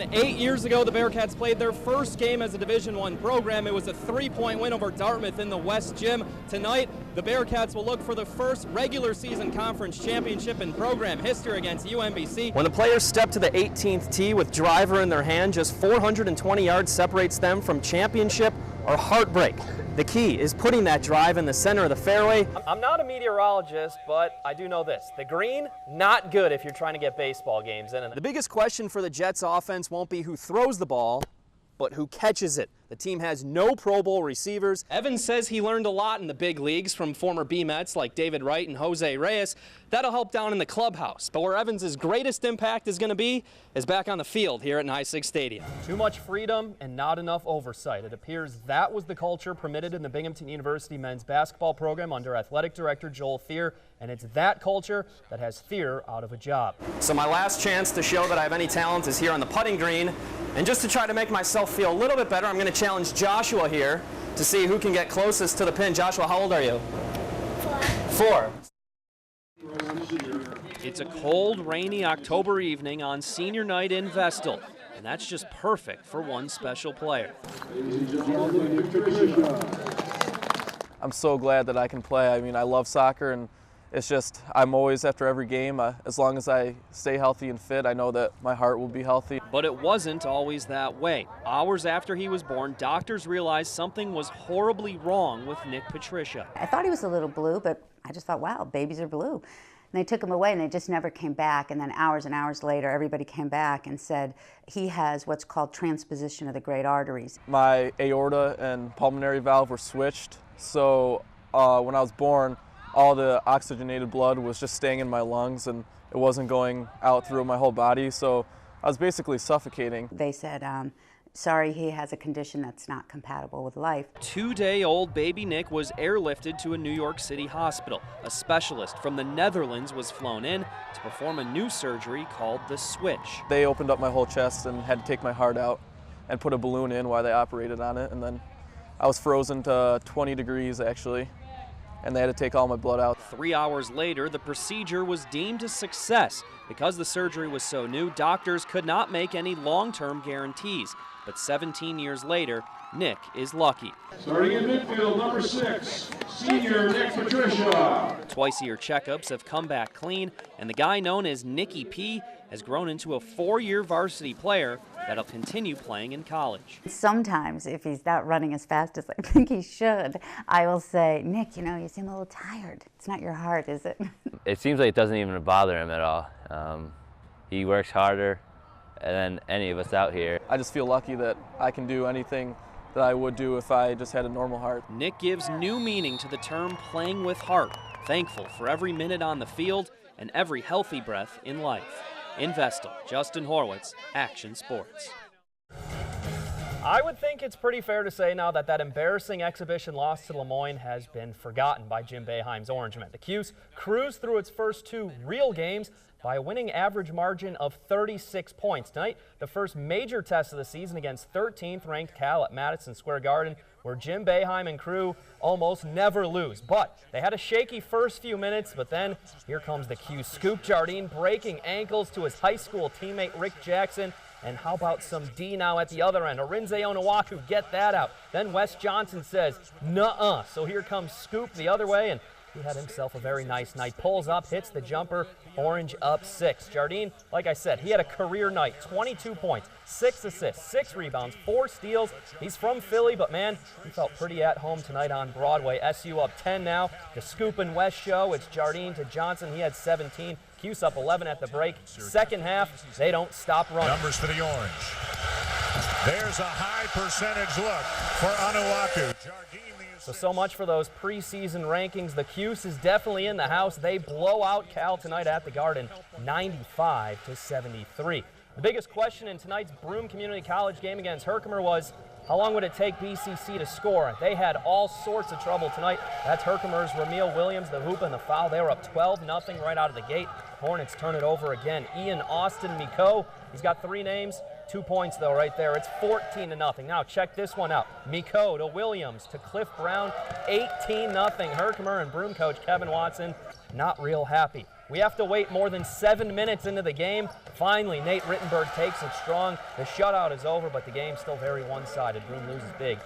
8 years ago, the Bearcats played their first game as a Division I program. It was a 3-point win over Dartmouth in the West Gym. Tonight, the Bearcats will look for the first regular season conference championship in program history against UMBC. When the players step to the 18th tee with driver in their hand, just 420 yards separates them from championship or heartbreak. The key is putting that drive in the center of the fairway. I'm not a meteorologist, but I do know this. The green, not good if you're trying to get baseball games in. The biggest question for the Jets offense won't be who throws the ball, but who catches it. The team has no Pro Bowl receivers. Evans says he learned a lot in the big leagues from former B-Mets like David Wright and Jose Reyes. That'll help down in the clubhouse. But where Evans' greatest impact is going to be is back on the field here at NY6 Stadium. Too much freedom and not enough oversight. It appears that was the culture permitted in the Binghamton University men's basketball program under athletic director Joel Thier, and it's that culture that has Thier out of a job. So my last chance to show that I have any talent is here on the putting green. And just to try to make myself feel a little bit better, I'm going to challenge Joshua here to see who can get closest to the pin. Joshua, how old are you? 4. It's a cold, rainy October evening on senior night in Vestal, and that's just perfect for one special player. I'm so glad that I can play. I mean, I love soccer, and it's just, I'm always after every game. As long as I stay healthy and fit, I know that my heart will be healthy. But it wasn't always that way. Hours after he was born, doctors realized something was horribly wrong with Nick Patricia. I thought he was a little blue, but I just thought, wow, babies are blue. And they took him away, and they just never came back. And then hours and hours later, everybody came back and said he has what's called transposition of the great arteries. My aorta and pulmonary valve were switched, so when I was born, all the oxygenated blood was just staying in my lungs, and it wasn't going out through my whole body, so I was basically suffocating. They said, sorry, he has a condition that's not compatible with life. 2-day-old baby Nick was airlifted to a New York City hospital. A specialist from the Netherlands was flown in to perform a new surgery called the switch. They opened up my whole chest and had to take my heart out and put a balloon in while they operated on it, and then I was frozen to 20 degrees actually, and they had to take all my blood out. 3 hours later, the procedure was deemed a success. Because the surgery was so new, doctors could not make any long-term guarantees. But 17 years later, Nick is lucky. Starting in midfield, number 6, senior Nick Patricia. Twice-a-year checkups have come back clean, and the guy known as Nicky P has grown into a 4-year varsity player that'll continue playing in college. Sometimes, if he's not running as fast as I think he should, I will say, Nick, you know, you seem a little tired. It's not your heart, is it? It seems like it doesn't even bother him at all. He works harder than any of us out here. I just feel lucky that I can do anything that I would do if I just had a normal heart. Nick gives new meaning to the term playing with heart, thankful for every minute on the field and every healthy breath in life. In Vestal, Justin Horowitz, Action Sports. I would think it's pretty fair to say now that that embarrassing exhibition loss to Lemoyne has been forgotten by Jim Boeheim's Orangemen. The Cuse cruised through its first 2 real games by a winning average margin of 36 points. Tonight, the first major test of the season against 13th ranked Cal at Madison Square Garden, where Jim Boeheim and crew almost never lose. But they had a shaky first few minutes, but then here comes the Cuse scoop. Jardine breaking ankles to his high school teammate Rick Jackson. And how about some D now at the other end? Arinze Onawaku, get that out. Then Wes Johnson says, nuh-uh. So here comes Scoop the other way, and he had himself a very nice night. Pulls up, hits the jumper, Orange up 6. Jardine, like I said, he had a career night, 22 points, 6 assists, 6 rebounds, 4 steals. He's from Philly, but man, he felt pretty at home tonight on Broadway. SU up 10 now. The Scoop and West show, it's Jardine to Johnson. He had 17. Cuse up 11 at the break. Second half, they don't stop running. Numbers for the Orange. There's a high percentage look for Onawaku. So much for those preseason rankings. The Cuse is definitely in the house. They blow out Cal tonight at the Garden, 95-73. The biggest question in tonight's Broome Community College game against Herkimer was, how long would it take BCC to score? They had all sorts of trouble tonight. That's Herkimer's Ramil Williams, the hoop and the foul. They were up 12-0 right out of the gate. Hornets turn it over again. Ian Austin Miko, he's got 3 names. 2 points, though, right there. It's 14-0. Now, check this one out. Miko to Williams to Cliff Brown, 18-0. Herkimer and Broome coach Kevin Watson not real happy. We have to wait more than 7 minutes into the game. Finally, Nate Rittenberg takes it strong. The shutout is over, but the game's still very one-sided. Broome loses big,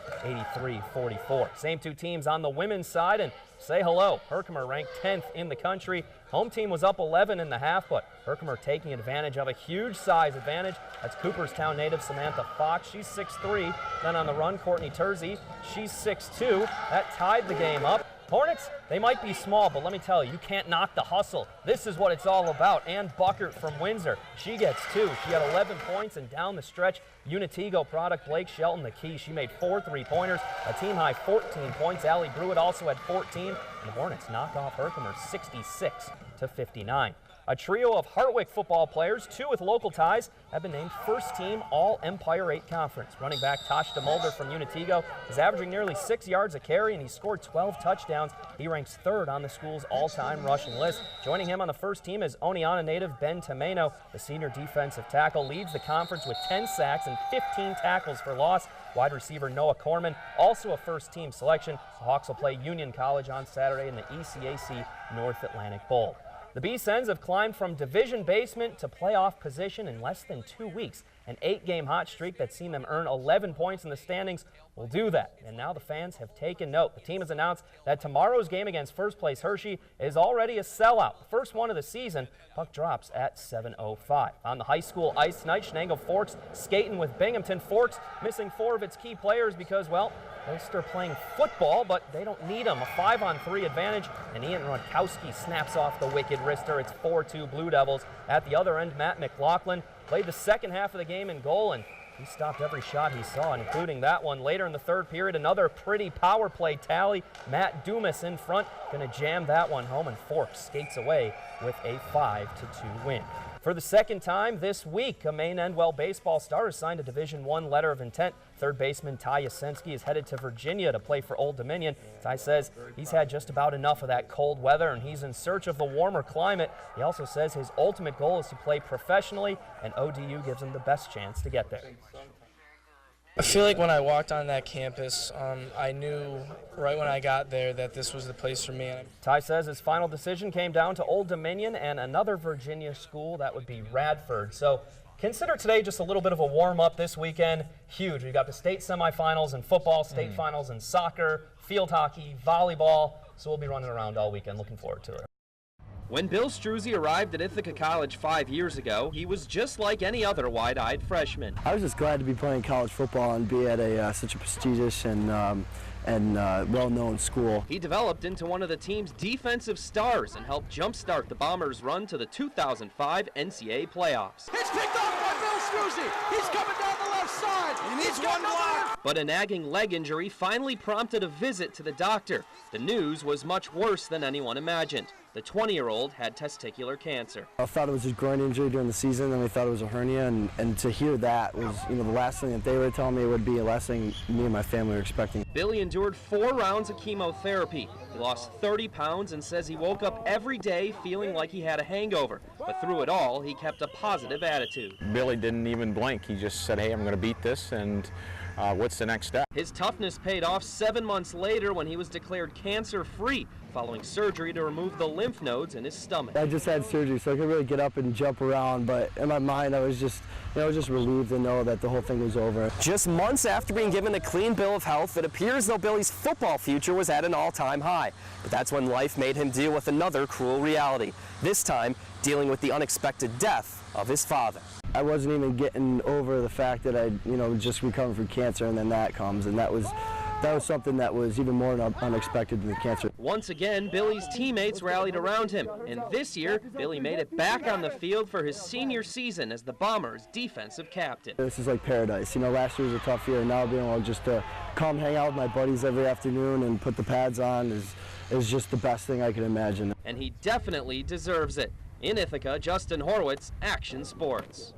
83-44. Same two teams on the women's side, and say hello. Herkimer ranked 10th in the country. Home team was up 11 in the half, but Herkimer taking advantage of a huge size advantage. That's Cooperstown native Samantha Fox. She's 6'3". Then on the run, Courtney Tersey. She's 6'2". That tied the game up. Hornets, they might be small, but let me tell you, you can't knock the hustle. This is what it's all about. Ann Buckert from Windsor, she gets 2. She had 11 points, and down the stretch, Unitego product Blake Shelton, the key. She made 4 3-pointers, a team-high 14 points. Allie Brewitt also had 14, and the Hornets knock off Herkimer 66-59. A trio of Hartwick football players, 2 with local ties, have been named first team All-Empire 8 Conference. Running back Tosh DeMulder from Unitego is averaging nearly 6 yards a carry, and he scored 12 touchdowns. He ranks 3rd on the school's all-time rushing list. Joining him on the first team is Oneonta native Ben Tomeno. The senior defensive tackle leads the conference with 10 sacks and 15 tackles for loss. Wide receiver Noah Corman, also a first-team selection. The Hawks will play Union College on Saturday in the ECAC North Atlantic Bowl. The B-Sens have climbed from division basement to playoff position in less than 2 weeks. An 8-game hot streak that's seen them earn 11 points in the standings will do that. And now the fans have taken note. The team has announced that tomorrow's game against first-place Hershey is already a sellout. The first one of the season. Puck drops at 7:05. On the high school ice tonight, Shenango Forks skating with Binghamton. Forks missing 4 of its key players because, well, they're still playing football, but they don't need them. A 5-on-3 advantage, and Ian Rodkowski snaps off the wicked wrister. It's 4-2 Blue Devils. At the other end, Matt McLaughlin played the second half of the game in goal, and he stopped every shot he saw, including that one. Later in the third period, another pretty power play tally. Matt Dumas in front, going to jam that one home, and Forks skates away with a 5-2 win. For the second time this week, a Maine Endwell baseball star has signed a Division I letter of intent. Third baseman Ty Yasensky is headed to Virginia to play for Old Dominion. Ty says he's had just about enough of that cold weather, and he's in search of the warmer climate. He also says his ultimate goal is to play professionally, and ODU gives him the best chance to get there. I feel like when I walked on that campus, I knew right when I got there that this was the place for me. Ty says his final decision came down to Old Dominion and another Virginia school, that would be Radford. So consider today just a little bit of a warm-up this weekend. Huge. We've got the state semifinals in football, state finals in soccer, field hockey, volleyball. So we'll be running around all weekend. Looking forward to it. When Bill Struzzi arrived at Ithaca College 5 years ago, he was just like any other wide-eyed freshman. I was just glad to be playing college football and be at such a prestigious and well-known school. He developed into one of the team's defensive stars and helped jumpstart the Bombers' run to the 2005 NCAA playoffs. It's picked off by Bill Struzzi. He's coming down the left side. He needs one block. But a nagging leg injury finally prompted a visit to the doctor. The news was much worse than anyone imagined. The 20-year-old had testicular cancer. I thought it was a groin injury during the season, and we thought it was a hernia, and to hear that was, the last thing that they were telling me would be the last thing me and my family were expecting. Billy endured 4 rounds of chemotherapy. He lost 30 pounds and says he woke up every day feeling like he had a hangover. But through it all, he kept a positive attitude. Billy didn't even blink. He just said, hey, I'm going to beat this, and what's the next step? His toughness paid off 7 months later when he was declared cancer-free following surgery to remove the lymph nodes in his stomach. I just had surgery, so I could really get up and jump around, but in my mind, I was just relieved to know that the whole thing was over. Just months after being given a clean bill of health, it appears though Billy's football future was at an all-time high. But that's when life made him deal with another cruel reality. This time, dealing with the unexpected death of his father. I wasn't even getting over the fact that I, just recovered from cancer, and then that comes, and that was something that was even more unexpected than the cancer. Once again, Billy's teammates rallied around him, and this year, Billy made it back on the field for his senior season as the Bombers' defensive captain. This is like paradise. Last year was a tough year, and now being able just to come hang out with my buddies every afternoon and put the pads on is just the best thing I could imagine. And he definitely deserves it. In Ithaca, Justin Horowitz, Action Sports.